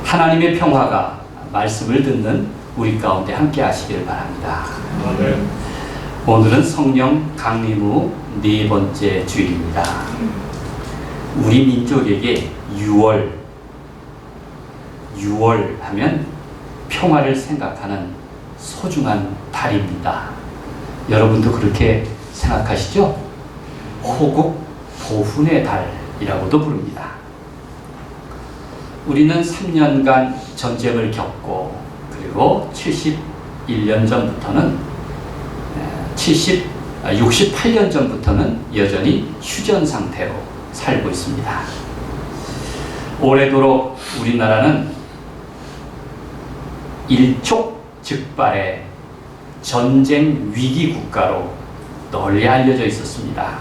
하나님의 평화가 말씀을 듣는 우리 가운데 함께 하시길 바랍니다. 오늘은 성령 강림 후 네 번째 주일입니다. 우리 민족에게 6월 하면 평화를 생각하는 소중한 달입니다. 여러분도 그렇게 생각하시죠? 호국 보훈의 달이라고도 부릅니다. 우리는 3년간 전쟁을 겪고 그리고 61년 전부터는 68년 전부터는 여전히 휴전 상태로 살고 있습니다. 오래도록 우리나라는 일촉즉발의 전쟁 위기 국가로 널리 알려져 있었습니다.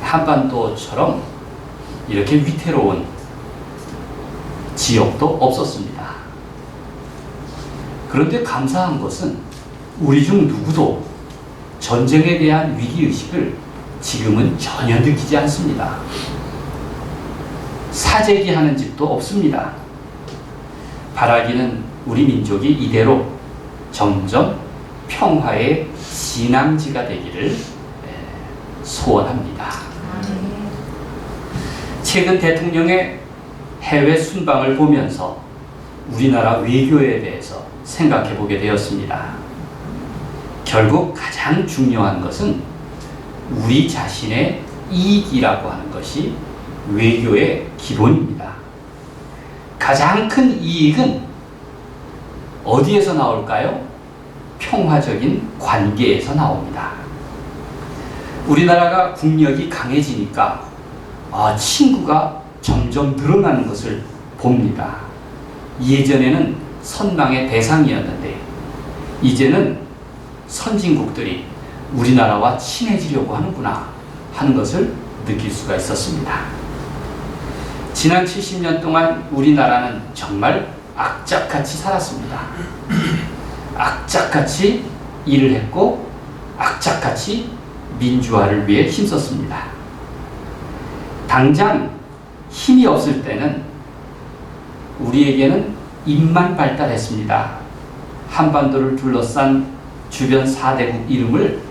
한반도처럼 이렇게 위태로운 지역도 없었습니다. 그런데 감사한 것은 우리 중 누구도 전쟁에 대한 위기의식을 지금은 전혀 느끼지 않습니다. 사재기하는 집도 없습니다. 바라기는 우리 민족이 이대로 점점 평화의 진앙지가 되기를 소원합니다. 최근 대통령의 해외 순방을 보면서 우리나라 외교에 대해서 생각해 보게 되었습니다. 결국 가장 중요한 것은 우리 자신의 이익이라고 하는 것이 외교의 기본입니다. 가장 큰 이익은 어디에서 나올까요? 평화적인 관계에서 나옵니다. 우리나라가 국력이 강해지니까 친구가 점점 늘어나는 것을 봅니다. 예전에는 선망의 대상이었는데 이제는 선진국들이 우리나라와 친해지려고 하는구나 하는 것을 느낄 수가 있었습니다. 지난 70년 동안 우리나라는 정말 악착같이 살았습니다. 악착같이 일을 했고 악착같이 민주화를 위해 힘썼습니다. 당장 힘이 없을 때는 우리에게는 입만 발달했습니다. 한반도를 둘러싼 주변 4대국 이름을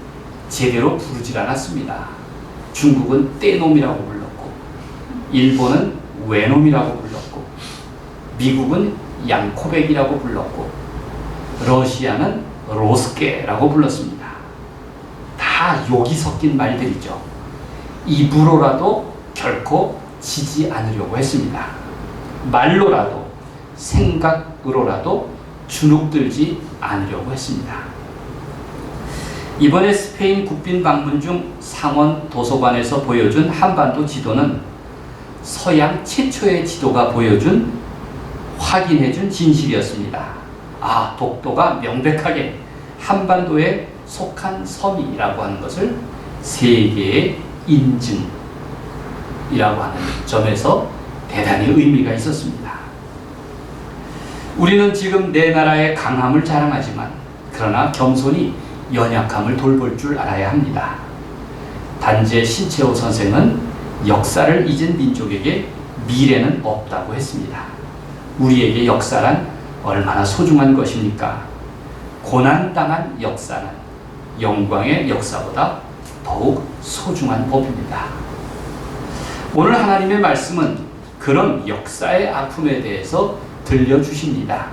제대로 부르질 않았습니다. 중국은 떼놈이라고 불렀고 일본은 외놈이라고 불렀고 미국은 양코백이라고 불렀고 러시아는 로스케라고 불렀습니다. 다 욕이 섞인 말들이죠. 입으로라도 결코 지지 않으려고 했습니다. 말로라도 생각으로라도 주눅들지 않으려고 했습니다. 이번에 스페인 국빈 방문 중 상원 도서관에서 보여준 한반도 지도는 서양 최초의 지도가 확인해준 진실이었습니다. 독도가 명백하게 한반도에 속한 섬이라고 하는 것을 세계의 인증이라고 하는 점에서 대단히 의미가 있었습니다. 우리는 지금 내 나라의 강함을 자랑하지만 그러나 겸손히 연약함을 돌볼 줄 알아야 합니다. 단재 신채호 선생은 역사를 잊은 민족에게 미래는 없다고 했습니다. 우리에게 역사란 얼마나 소중한 것입니까? 고난당한 역사는 영광의 역사보다 더욱 소중한 법입니다. 오늘 하나님의 말씀은 그런 역사의 아픔에 대해서 들려주십니다.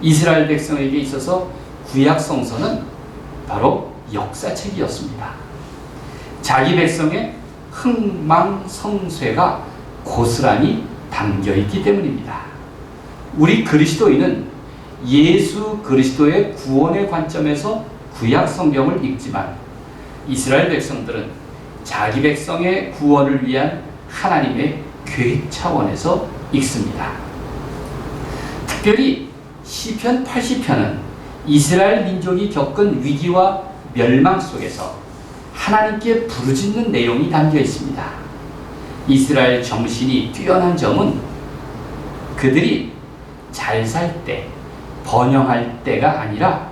이스라엘 백성에게 있어서 구약 성서는 바로 역사책이었습니다. 자기 백성의 흥망성쇠가 고스란히 담겨있기 때문입니다. 우리 그리스도인은 예수 그리스도의 구원의 관점에서 구약 성경을 읽지만 이스라엘 백성들은 자기 백성의 구원을 위한 하나님의 계획 차원에서 읽습니다. 특별히 시편 80편은 이스라엘 민족이 겪은 위기와 멸망 속에서 하나님께 부르짖는 내용이 담겨 있습니다. 이스라엘 정신이 뛰어난 점은 그들이 잘 살 때, 번영할 때가 아니라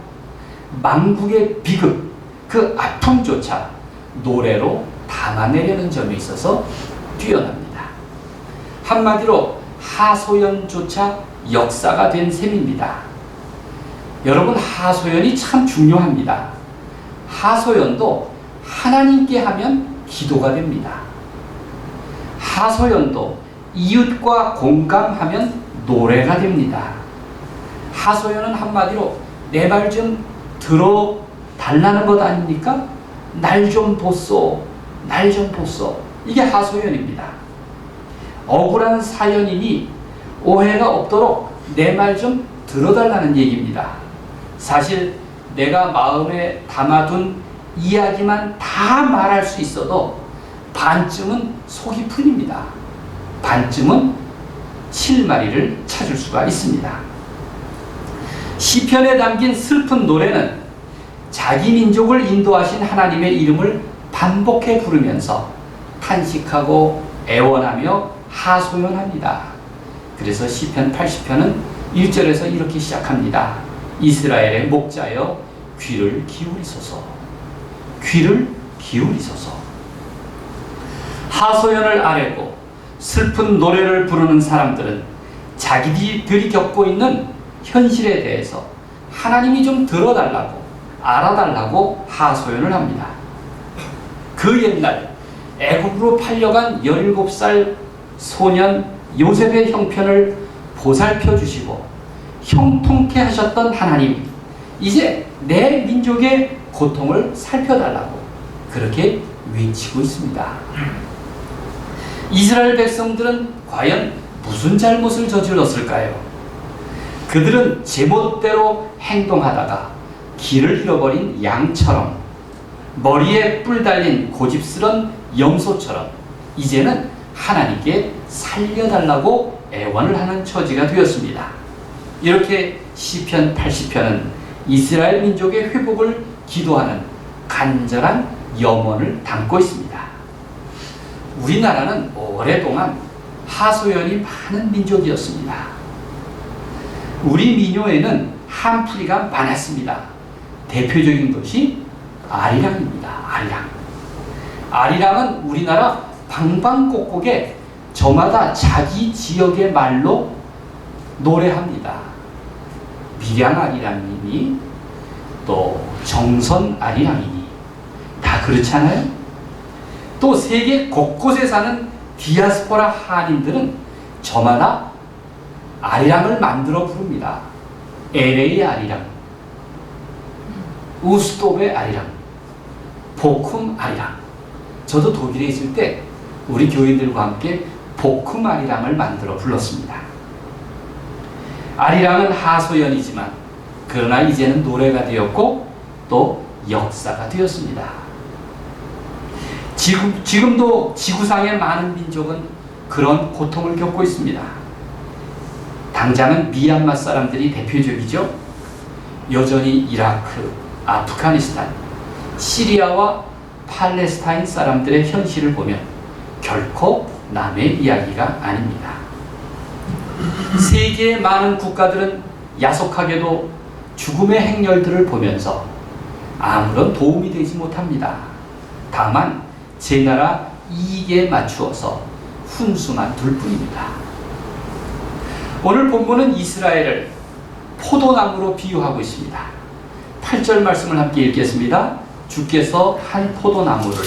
만국의 비극, 그 아픔조차 노래로 담아내려는 점에 있어서 뛰어납니다. 한마디로 하소연조차 역사가 된 셈입니다. 여러분, 하소연이 참 중요합니다. 하소연도 하나님께 하면 기도가 됩니다. 하소연도 이웃과 공감하면 노래가 됩니다. 하소연은 한마디로 내 말 좀 들어달라는 것 아닙니까? 날 좀 보소, 날 좀 보소. 이게 하소연입니다. 억울한 사연이니 오해가 없도록 내 말 좀 들어달라는 얘기입니다. 사실 내가 마음에 담아둔 이야기만 다 말할 수 있어도 반쯤은 속이 풀립니다. 반쯤은 실마리를 찾을 수가 있습니다. 시편에 담긴 슬픈 노래는 자기 민족을 인도하신 하나님의 이름을 반복해 부르면서 탄식하고 애원하며 하소연합니다. 그래서 시편 80편은 1절에서 이렇게 시작합니다. 이스라엘의 목자여 귀를 기울이소서. 귀를 기울이소서. 하소연을 아뢰고 슬픈 노래를 부르는 사람들은 자기들이 겪고 있는 현실에 대해서 하나님이 좀 들어달라고, 알아달라고 하소연을 합니다. 그 옛날 애굽으로 팔려간 17살 소년 요셉의 형편을 보살펴 주시고 형통케 하셨던 하나님, 이제 내 민족의 고통을 살펴달라고 그렇게 외치고 있습니다. 이스라엘 백성들은 과연 무슨 잘못을 저질렀을까요? 그들은 제멋대로 행동하다가 길을 잃어버린 양처럼, 머리에 뿔 달린 고집스런 염소처럼 이제는 하나님께 살려달라고 애원을 하는 처지가 되었습니다. 이렇게 시편 80편은 이스라엘 민족의 회복을 기도하는 간절한 염원을 담고 있습니다. 우리나라는 오랫동안 하소연이 많은 민족이었습니다. 우리 민요에는 한풀이가 많았습니다. 대표적인 것이 아리랑입니다. 아리랑은 우리나라 방방곡곡에 저마다 자기 지역의 말로 노래합니다. 밀양 아리랑이니 또 정선 아리랑이니 다 그렇잖아요. 또 세계 곳곳에 사는 디아스포라 한인들은 저마다 아리랑을 만들어 부릅니다. LA 아리랑, 우스톱의 아리랑, 보쿰 아리랑. 저도 독일에 있을 때 우리 교인들과 함께 보쿰 아리랑을 만들어 불렀습니다. 아리랑은 하소연이지만 그러나 이제는 노래가 되었고 또 역사가 되었습니다. 지금도 지구상의 많은 민족은 그런 고통을 겪고 있습니다. 당장은 미얀마 사람들이 대표적이죠. 여전히 이라크, 아프가니스탄, 시리아와 팔레스타인 사람들의 현실을 보면 결코 남의 이야기가 아닙니다. 세계의 많은 국가들은 야속하게도 죽음의 행렬들을 보면서 아무런 도움이 되지 못합니다. 다만 제 나라 이익에 맞추어서 훈수만 둘 뿐입니다. 오늘 본문은 이스라엘을 포도나무로 비유하고 있습니다. 8절 말씀을 함께 읽겠습니다. 주께서 한 포도나무를,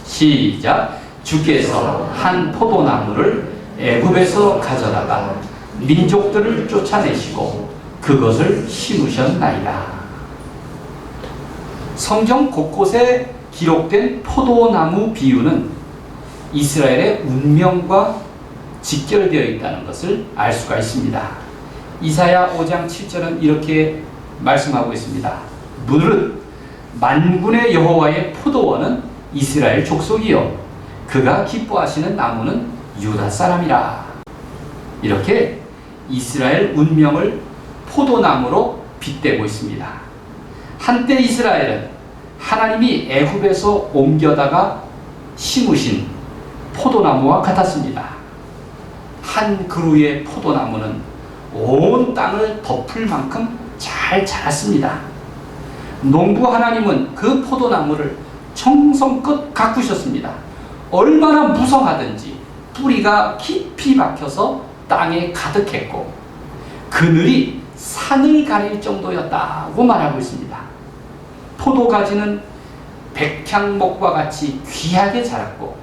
시작, 주께서 한 포도나무를 애굽에서 가져다가 민족들을 쫓아내시고 그것을 심으셨나이다. 성경 곳곳에 기록된 포도나무 비유는 이스라엘의 운명과 직결되어 있다는 것을 알 수가 있습니다. 이사야 5장 7절은 이렇게 말씀하고 있습니다. 무릇 만군의 여호와의 포도원은 이스라엘 족속이요 그가 기뻐하시는 나무는 유다 사람이라. 이렇게 이스라엘 운명을 포도나무로 빗대고 있습니다. 한때 이스라엘은 하나님이 애굽에서 옮겨다가 심으신 포도나무와 같았습니다. 한 그루의 포도나무는 온 땅을 덮을 만큼 잘 자랐습니다. 농부 하나님은 그 포도나무를 정성껏 가꾸셨습니다. 얼마나 무성하든지 뿌리가 깊이 박혀서 땅에 가득했고 그늘이 산을 가릴 정도였다고 말하고 있습니다. 포도가지는 백향목과 같이 귀하게 자랐고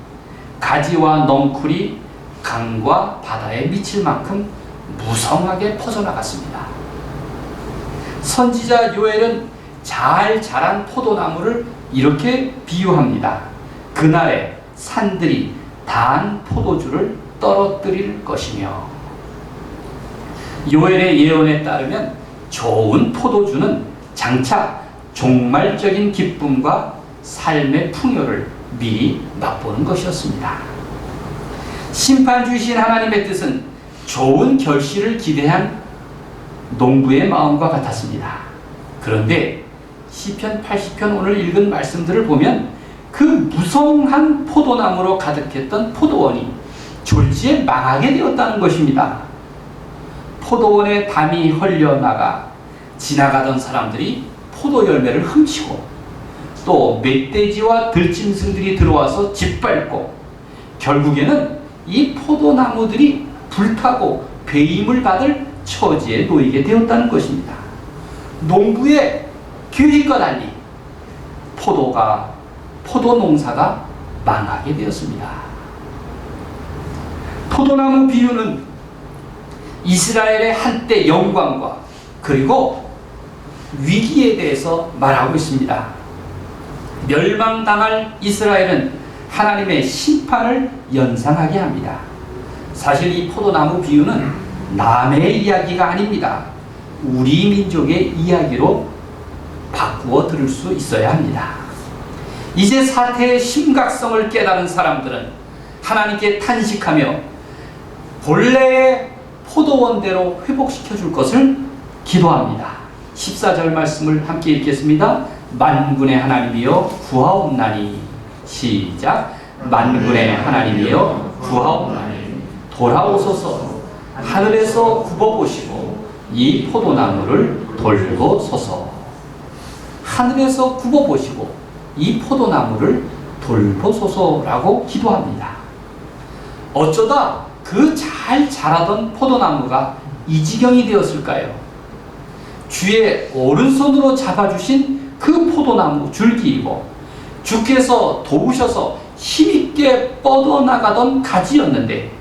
가지와 넝쿨이 강과 바다에 미칠 만큼 무성하게 퍼져나갔습니다. 선지자 요엘은 잘 자란 포도나무를 이렇게 비유합니다. 그날에 산들이 단 포도주를 떨어뜨릴 것이며, 요엘의 예언에 따르면 좋은 포도주는 장차 종말적인 기쁨과 삶의 풍요를 미리 맛보는 것이었습니다. 심판주이신 하나님의 뜻은 좋은 결실을 기대한 농부의 마음과 같았습니다. 그런데 시편 80편 오늘 읽은 말씀들을 보면 그 무성한 포도나무로 가득했던 포도원이 졸지에 망하게 되었다는 것입니다. 포도원에 담이 흘려나가 지나가던 사람들이 포도 열매를 훔치고 또 멧돼지와 들짐승들이 들어와서 짓밟고 결국에는 이 포도나무들이 불타고 배임을 받을 처지에 놓이게 되었다는 것입니다. 농부의 계획과 달리 포도 농사가 망하게 되었습니다. 포도나무 비유는 이스라엘의 한때 영광과 그리고 위기에 대해서 말하고 있습니다. 멸망당할 이스라엘은 하나님의 심판을 연상하게 합니다. 사실 이 포도나무 비유는 남의 이야기가 아닙니다. 우리 민족의 이야기로 바꾸어 들을 수 있어야 합니다. 이제 사태의 심각성을 깨달은 사람들은 하나님께 탄식하며 본래의 포도원대로 회복시켜 줄 것을 기도합니다. 14절 말씀을 함께 읽겠습니다. 만군의 하나님이여 구하옵나니. 시작. 만군의 하나님이여 구하옵나니 돌아오소서. 하늘에서 굽어보시고 이 포도나무를 돌보소서. 하늘에서 굽어보시고 이 포도나무를 돌보소서라고 기도합니다. 어쩌다 그 잘 자라던 포도나무가 이 지경이 되었을까요? 주의 오른손으로 잡아주신 그 포도나무 줄기이고 주께서 도우셔서 힘있게 뻗어나가던 가지였는데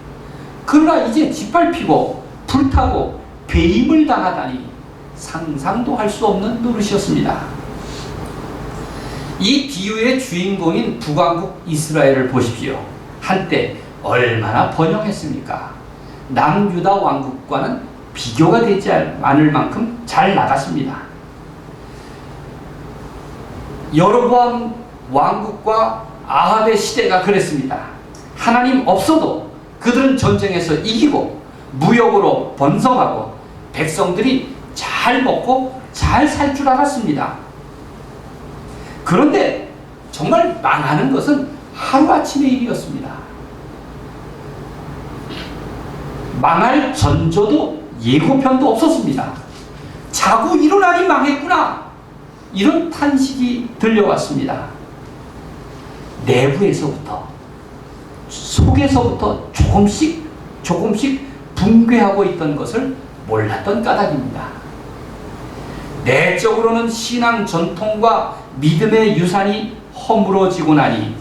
그러나 이제 짓밟히고 불타고 배임을 당하다니 상상도 할 수 없는 노릇이었습니다. 이 비유의 주인공인 북왕국 이스라엘을 보십시오. 한때 얼마나 번영했습니까? 남유다 왕국과는 비교가 되지 않을 만큼 잘 나갔습니다. 여로보암 왕국과 아합의 시대가 그랬습니다. 하나님 없어도 그들은 전쟁에서 이기고 무역으로 번성하고 백성들이 잘 먹고 잘 살 줄 알았습니다. 그런데 정말 망하는 것은 하루아침의 일이었습니다. 망할 전조도 예고편도 없었습니다. 자고 일어나니 망했구나, 이런 탄식이 들려왔습니다. 내부에서부터 속에서부터 조금씩 붕괴하고 있던 것을 몰랐던 까닭입니다. 내적으로는 신앙 전통과 믿음의 유산이 허물어지고 나니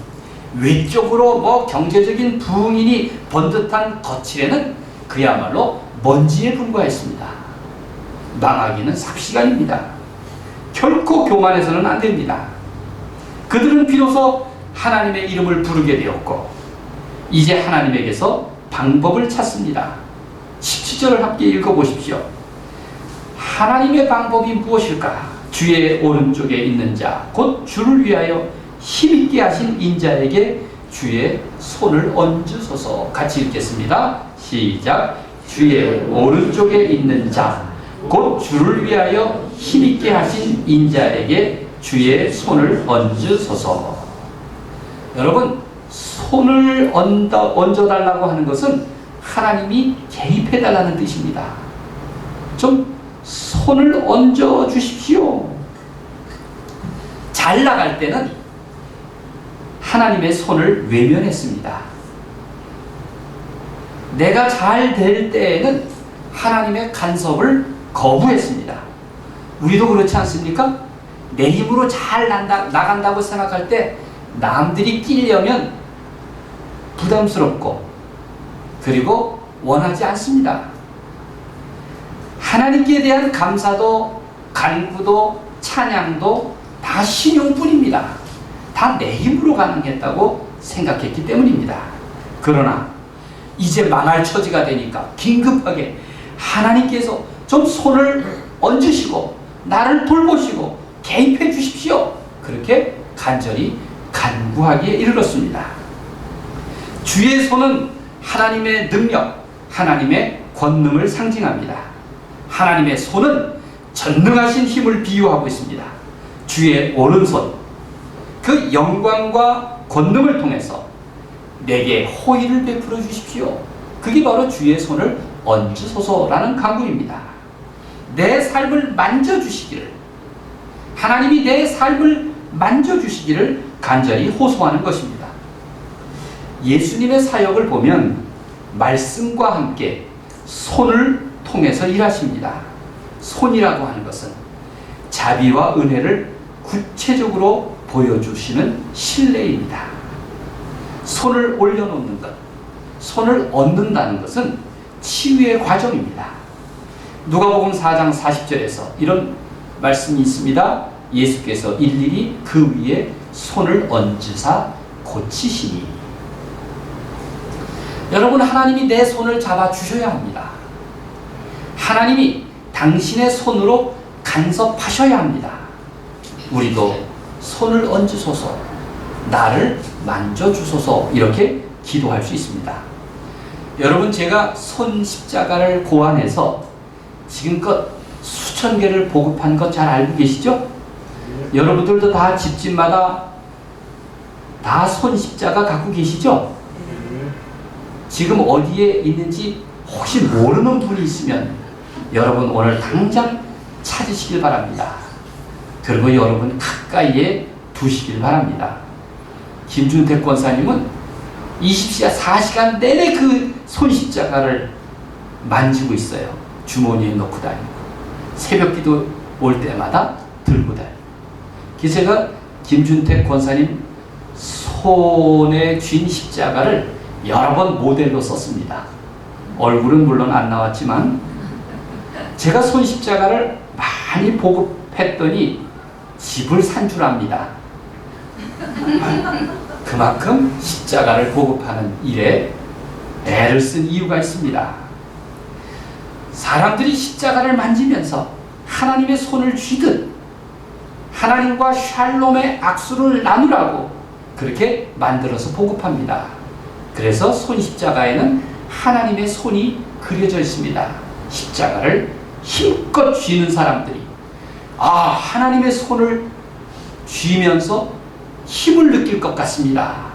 외적으로 경제적인 부흥인이 번듯한 거칠에는 그야말로 먼지에 불과했습니다. 망하기는 삽시간입니다. 결코 교만해서는 안 됩니다. 그들은 비로소 하나님의 이름을 부르게 되었고 이제 하나님에게서 방법을 찾습니다. 17절을 함께 읽어보십시오. 하나님의 방법이 무엇일까? 주의 오른쪽에 있는 자, 곧 주를 위하여 힘있게 하신 인자에게 주의 손을 얹으소서. 같이 읽겠습니다. 시작. 주의 오른쪽에 있는 자, 곧 주를 위하여 힘있게 하신 인자에게 주의 손을 얹으소서. 여러분, 손을 얹어달라고 하는 것은 하나님이 개입해달라는 뜻입니다. 좀 손을 얹어 주십시오. 잘 나갈 때는 하나님의 손을 외면했습니다. 내가 잘 될 때에는 하나님의 간섭을 거부했습니다. 우리도 그렇지 않습니까? 내 힘으로 잘 나간다고 생각할 때 남들이 끼려면 부담스럽고 그리고 원하지 않습니다. 하나님께 대한 감사도 간구도 찬양도 다 신용뿐입니다. 다 내 힘으로 가능했다고 생각했기 때문입니다. 그러나 이제 망할 처지가 되니까 긴급하게 하나님께서 좀 손을 얹으시고 나를 돌보시고 개입해 주십시오. 그렇게 간절히 간구하기에 이르렀습니다. 주의 손은 하나님의 능력, 하나님의 권능을 상징합니다. 하나님의 손은 전능하신 힘을 비유하고 있습니다. 주의 오른손, 그 영광과 권능을 통해서 내게 호의를 베풀어 주십시오. 그게 바로 주의 손을 얹으소서라는 간구입니다. 내 삶을 만져주시기를, 하나님이 내 삶을 만져주시기를 간절히 호소하는 것입니다. 예수님의 사역을 보면 말씀과 함께 손을 통해서 일하십니다. 손이라고 하는 것은 자비와 은혜를 구체적으로 보여주시는 신뢰입니다. 손을 올려놓는 것, 손을 얻는다는 것은 치유의 과정입니다. 누가복음 4장 40절에서 이런 말씀이 있습니다. 예수께서 일일이 그 위에 손을 얹으사 고치시니. 여러분, 하나님이 내 손을 잡아 주셔야 합니다. 하나님이 당신의 손으로 간섭하셔야 합니다. 우리도 손을 얹으소서, 나를 만져주소서, 이렇게 기도할 수 있습니다. 여러분, 제가 손 십자가를 고안해서 지금껏 수천 개를 보급한 것 잘 알고 계시죠? 여러분들도 다 집집마다 다 손 십자가 갖고 계시죠? 지금 어디에 있는지 혹시 모르는 분이 있으면 여러분 오늘 당장 찾으시길 바랍니다. 그리고 여러분 가까이에 두시길 바랍니다. 김준택 권사님은 24시간 내내 그 손십자가를 만지고 있어요. 주머니에 넣고 다니고 새벽 기도 올 때마다 들고 다니고. 그래서 제가 김준택 권사님 손에 쥔 십자가를 여러 번 모델로 썼습니다. 얼굴은 물론 안 나왔지만 제가 손 십자가를 많이 보급했더니 집을 산 줄 압니다. 그만큼 십자가를 보급하는 일에 애를 쓴 이유가 있습니다. 사람들이 십자가를 만지면서 하나님의 손을 쥐듯 하나님과 샬롬의 악수를 나누라고 그렇게 만들어서 보급합니다. 그래서 손 십자가에는 하나님의 손이 그려져 있습니다. 십자가를 힘껏 쥐는 사람들이 하나님의 손을 쥐면서 힘을 느낄 것 같습니다.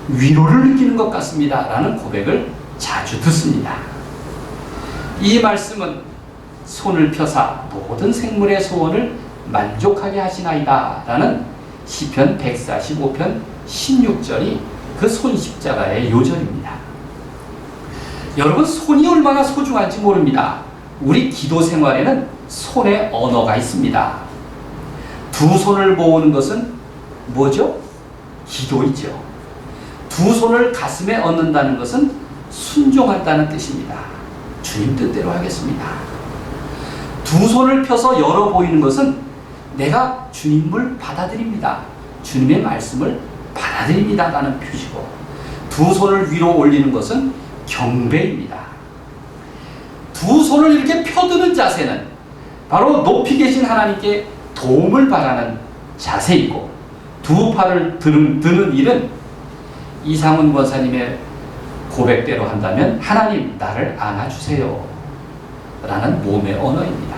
위로를 느끼는 것 같습니다. 라는 고백을 자주 듣습니다. 이 말씀은 손을 펴사 모든 생물의 소원을 만족하게 하시나이다 라는 시편 145편 16절이 그 손 십자가의 요절입니다. 여러분, 손이 얼마나 소중한지 모릅니다. 우리 기도 생활에는 손의 언어가 있습니다. 두 손을 모으는 것은 뭐죠? 기도이죠. 두 손을 가슴에 얹는다는 것은 순종한다는 뜻입니다. 주님 뜻대로 하겠습니다. 두 손을 펴서 열어 보이는 것은 내가 주님을 받아들입니다. 주님의 말씀을 받아들입니다 라는 표시고, 두 손을 위로 올리는 것은 경배입니다. 두 손을 이렇게 펴드는 자세는 바로 높이 계신 하나님께 도움을 바라는 자세이고, 두 팔을 드는 일은 이상훈 권사님의 고백대로 한다면 하나님 나를 안아주세요 라는 몸의 언어입니다.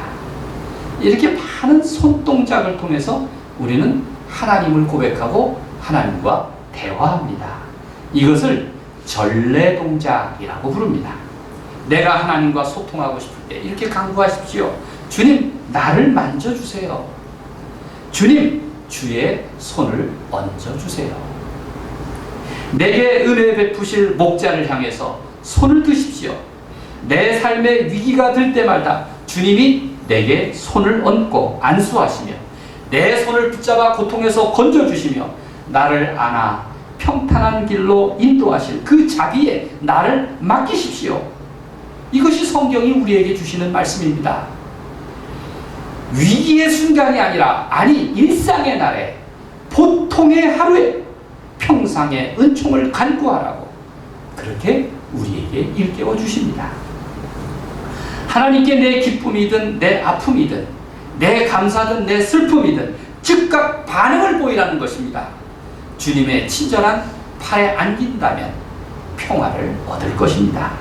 이렇게 많은 손동작을 통해서 우리는 하나님을 고백하고 하나님과 대화합니다. 이것을 전례동작이라고 부릅니다. 내가 하나님과 소통하고 싶을 때 이렇게 간구하십시오. 주님, 나를 만져주세요. 주님, 주의 손을 얹어주세요. 내게 은혜 베푸실 목자를 향해서 손을 드십시오. 내 삶에 위기가 들 때마다 주님이 내게 손을 얹고 안수하시며 내 손을 붙잡아 고통에서 건져주시며 나를 안아 평탄한 길로 인도하실 그 자비에 나를 맡기십시오. 이것이 성경이 우리에게 주시는 말씀입니다. 위기의 순간이 아니라 일상의 날에 보통의 하루에 평상의 은총을 간구하라고 그렇게 우리에게 일깨워 주십니다. 하나님께 내 기쁨이든 내 아픔이든 내 감사든 내 슬픔이든 즉각 반응을 보이라는 것입니다. 주님의 친절한 팔에 안긴다면 평화를 얻을 것입니다.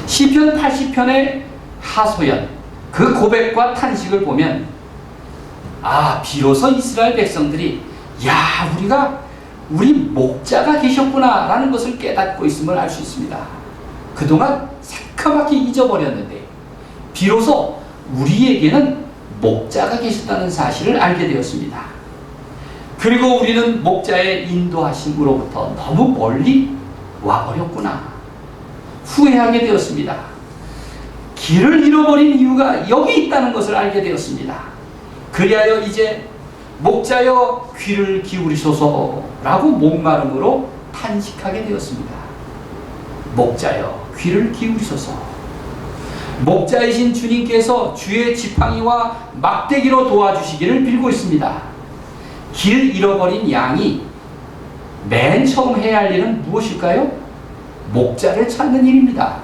시편 80편의 하소연 그 고백과 탄식을 보면 비로소 이스라엘 백성들이 우리 목자가 계셨구나 라는 것을 깨닫고 있음을 알 수 있습니다. 그동안 새카맣게 잊어버렸는데 비로소 우리에게는 목자가 계셨다는 사실을 알게 되었습니다. 그리고 우리는 목자의 인도하심으로부터 너무 멀리 와버렸구나 후회하게 되었습니다. 길을 잃어버린 이유가 여기 있다는 것을 알게 되었습니다. 그리하여 이제 목자여 귀를 기울이소서라고 목마름으로 탄식하게 되었습니다. 목자여 귀를 기울이소서. 목자이신 주님께서 주의 지팡이와 막대기로 도와주시기를 빌고 있습니다. 길 잃어버린 양이 맨 처음 해야 할 일은 무엇일까요? 목자를 찾는 일입니다.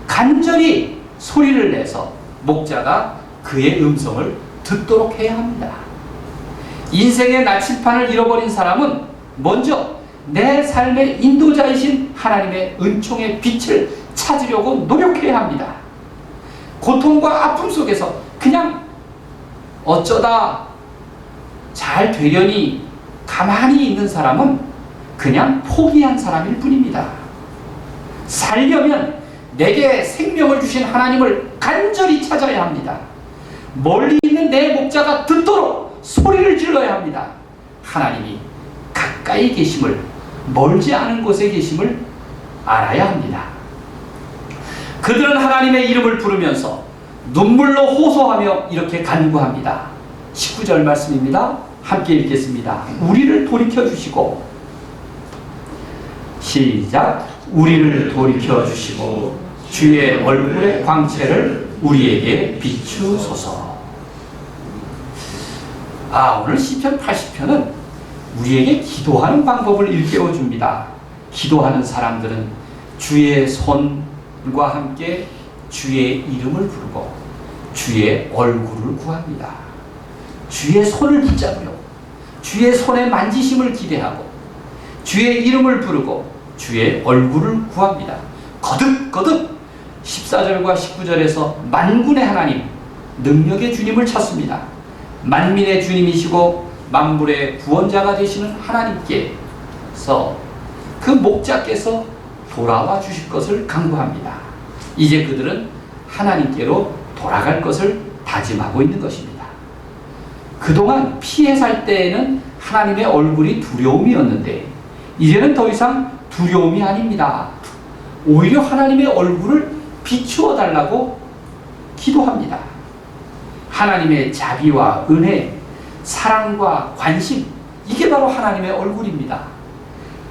간절히 소리를 내서 목자가 그의 음성을 듣도록 해야 합니다. 인생의 나침판을 잃어버린 사람은 먼저 내 삶의 인도자이신 하나님의 은총의 빛을 찾으려고 노력해야 합니다. 고통과 아픔 속에서 그냥 어쩌다 잘 되려니 가만히 있는 사람은 그냥 포기한 사람일 뿐입니다. 살려면 내게 생명을 주신 하나님을 간절히 찾아야 합니다. 멀리 있는 내 목자가 듣도록 소리를 질러야 합니다. 하나님이 가까이 계심을, 멀지 않은 곳에 계심을 알아야 합니다. 그들은 하나님의 이름을 부르면서 눈물로 호소하며 이렇게 간구합니다. 19절 말씀입니다. 함께 읽겠습니다. 우리를 돌이켜주시고 시작. 우리를 돌이켜주시고 주의 얼굴의 광채를 우리에게 비추소서. 오늘 시편 80편은 우리에게 기도하는 방법을 일깨워 줍니다. 기도하는 사람들은 주의 손과 함께 주의 이름을 부르고 주의 얼굴을 구합니다. 주의 손을 붙잡으려고 주의 손의 만지심을 기대하고 주의 이름을 부르고 주의 얼굴을 구합니다. 거듭거듭 14절과 19절에서 만군의 하나님, 능력의 주님을 찾습니다. 만민의 주님이시고 만물의 구원자가 되시는 하나님께서 그 목자께서 돌아와 주실 것을 간구합니다. 이제 그들은 하나님께로 돌아갈 것을 다짐하고 있는 것입니다. 그동안 피해 살 때에는 하나님의 얼굴이 두려움이었는데 이제는 더 이상 두려움이 아닙니다. 오히려 하나님의 얼굴을 비추어 달라고 기도합니다. 하나님의 자비와 은혜, 사랑과 관심, 이게 바로 하나님의 얼굴입니다.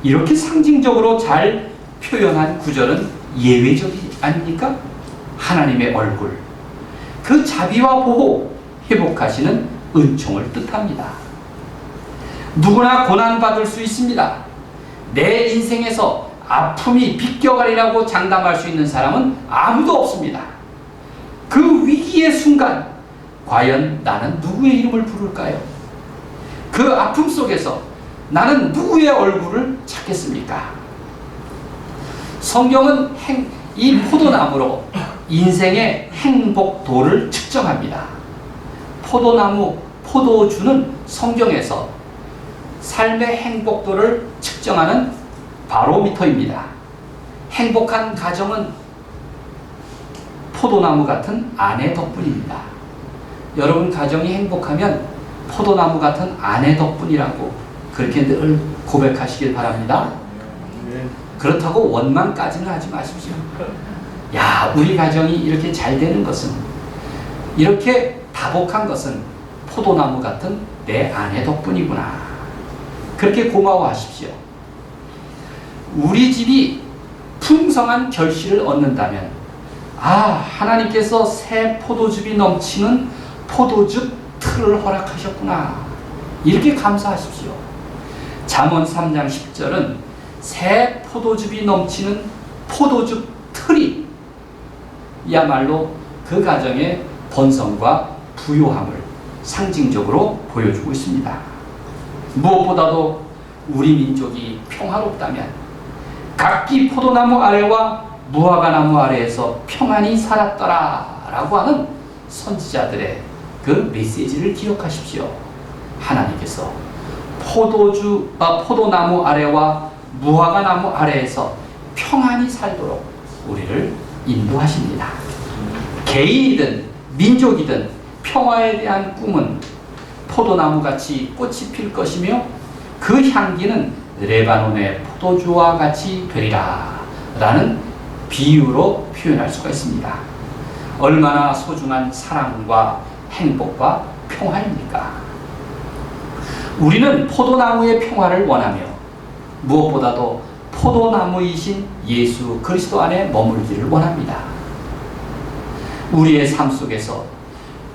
이렇게 상징적으로 잘 표현한 구절은 예외적이 아닙니까? 하나님의 얼굴, 그 자비와 보호, 회복하시는 은총을 뜻합니다. 누구나 고난받을 수 있습니다. 내 인생에서 아픔이 비껴가리라고 장담할 수 있는 사람은 아무도 없습니다. 그 위기의 순간 과연 나는 누구의 이름을 부를까요? 그 아픔 속에서 나는 누구의 얼굴을 찾겠습니까? 성경은 이 포도나무로 인생의 행복도를 측정합니다. 포도나무, 포도주는 성경에서 삶의 행복도를 측정하는 바로미터입니다. 행복한 가정은 포도나무 같은 아내 덕분입니다. 여러분 가정이 행복하면 포도나무 같은 아내 덕분이라고 그렇게 늘 고백하시길 바랍니다. 그렇다고 원망까지는 하지 마십시오. 야, 우리 가정이 이렇게 잘 되는 것은, 이렇게 다복한 것은 포도나무 같은 내 아내 덕분이구나. 그렇게 고마워하십시오. 우리 집이 풍성한 결실을 얻는다면, 아, 하나님께서 새 포도즙이 넘치는 포도즙 틀을 허락하셨구나. 이렇게 감사하십시오. 잠언 3장 10절은 새 포도즙이 넘치는 포도즙 틀이 야말로 그 가정의 번성과 부요함을 상징적으로 보여주고 있습니다. 무엇보다도 우리 민족이 평화롭다면 각기 포도나무 아래와 무화과나무 아래에서 평안히 살았더라 라고 하는 선지자들의 그 메시지를 기억하십시오. 하나님께서 포도나무 아래와 무화과나무 아래에서 평안히 살도록 우리를 인도하십니다. 개인이든 민족이든 평화에 대한 꿈은 포도나무같이 꽃이 필 것이며 그 향기는 레바논의 포도주와 같이 되리라 라는 비유로 표현할 수가 있습니다. 얼마나 소중한 사랑과 행복과 평화입니까? 우리는 포도나무의 평화를 원하며 무엇보다도 포도나무이신 예수 그리스도 안에 머물기를 원합니다. 우리의 삶 속에서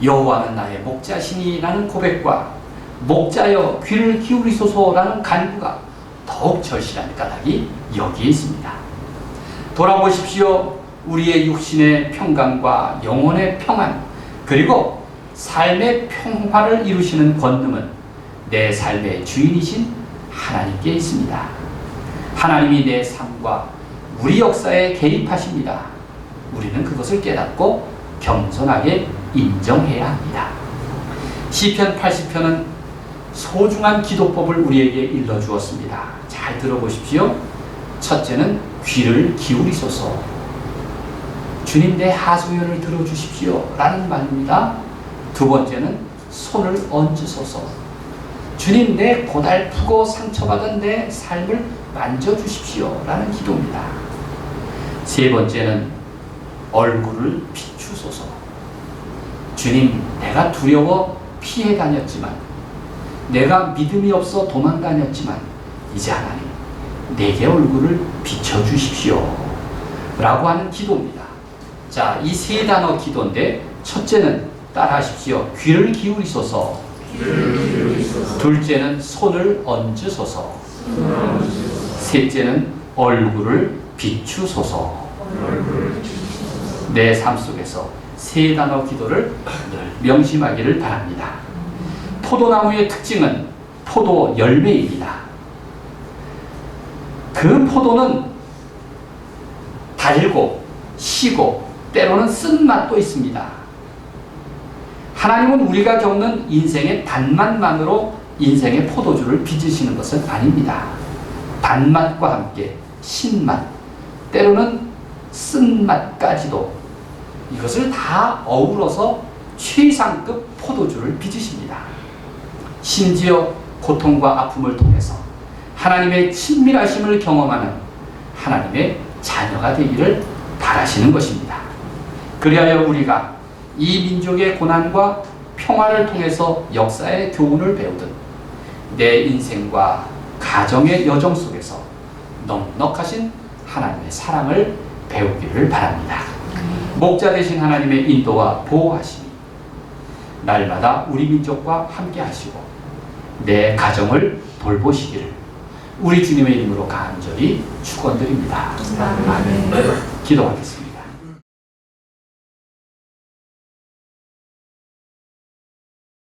여호와는 나의 목자시니 라는 고백과 목자여 귀를 기울이소서라는 간구가 더욱 절실한 까닭이 여기에 있습니다. 돌아보십시오. 우리의 육신의 평강과 영혼의 평안, 그리고 삶의 평화를 이루시는 권능은 내 삶의 주인이신 하나님께 있습니다. 하나님이 내 삶과 우리 역사에 개입하십니다. 우리는 그것을 깨닫고 겸손하게 인정해야 합니다. 시편 80편은 소중한 기도법을 우리에게 일러주었습니다. 잘 들어보십시오. 첫째는 귀를 기울이소서. 주님 내 하소연을 들어주십시오 라는 말입니다. 두 번째는 손을 얹으소서. 주님 내 고달프고 상처받은 내 삶을 만져주십시오 라는 기도입니다. 세 번째는 얼굴을 비추소서. 주님 내가 두려워 피해 다녔지만, 내가 믿음이 없어 도망 다녔지만 이제 하나님 내게 얼굴을 비춰주십시오 라고 하는 기도입니다. 자, 이 세 단어 기도인데 첫째는 따라하십시오. 귀를 기울이소서. 둘째는 손을 얹으소서. 셋째는 얼굴을 비추소서. 내 삶 속에서 세 단어 기도를 늘 명심하기를 바랍니다. 포도나무의 특징은 포도 열매입니다. 그 포도는 달고 시고 때로는 쓴맛도 있습니다. 하나님은 우리가 겪는 인생의 단맛만으로 인생의 포도주를 빚으시는 것은 아닙니다. 단맛과 함께 신맛, 때로는 쓴맛까지도 이것을 다 어우러서 최상급 포도주를 빚으십니다. 심지어 고통과 아픔을 통해서 하나님의 친밀하심을 경험하는 하나님의 자녀가 되기를 바라시는 것입니다. 그리하여 우리가 이 민족의 고난과 평화를 통해서 역사의 교훈을 배우듯 내 인생과 가정의 여정 속에서 넉넉하신 하나님의 사랑을 배우기를 바랍니다. 목자 되신 하나님의 인도와 보호하심이 날마다 우리 민족과 함께 하시고 내 가정을 돌보시기를 우리 주님의 이름으로 간절히 축원드립니다. 아멘. 기도하겠습니다.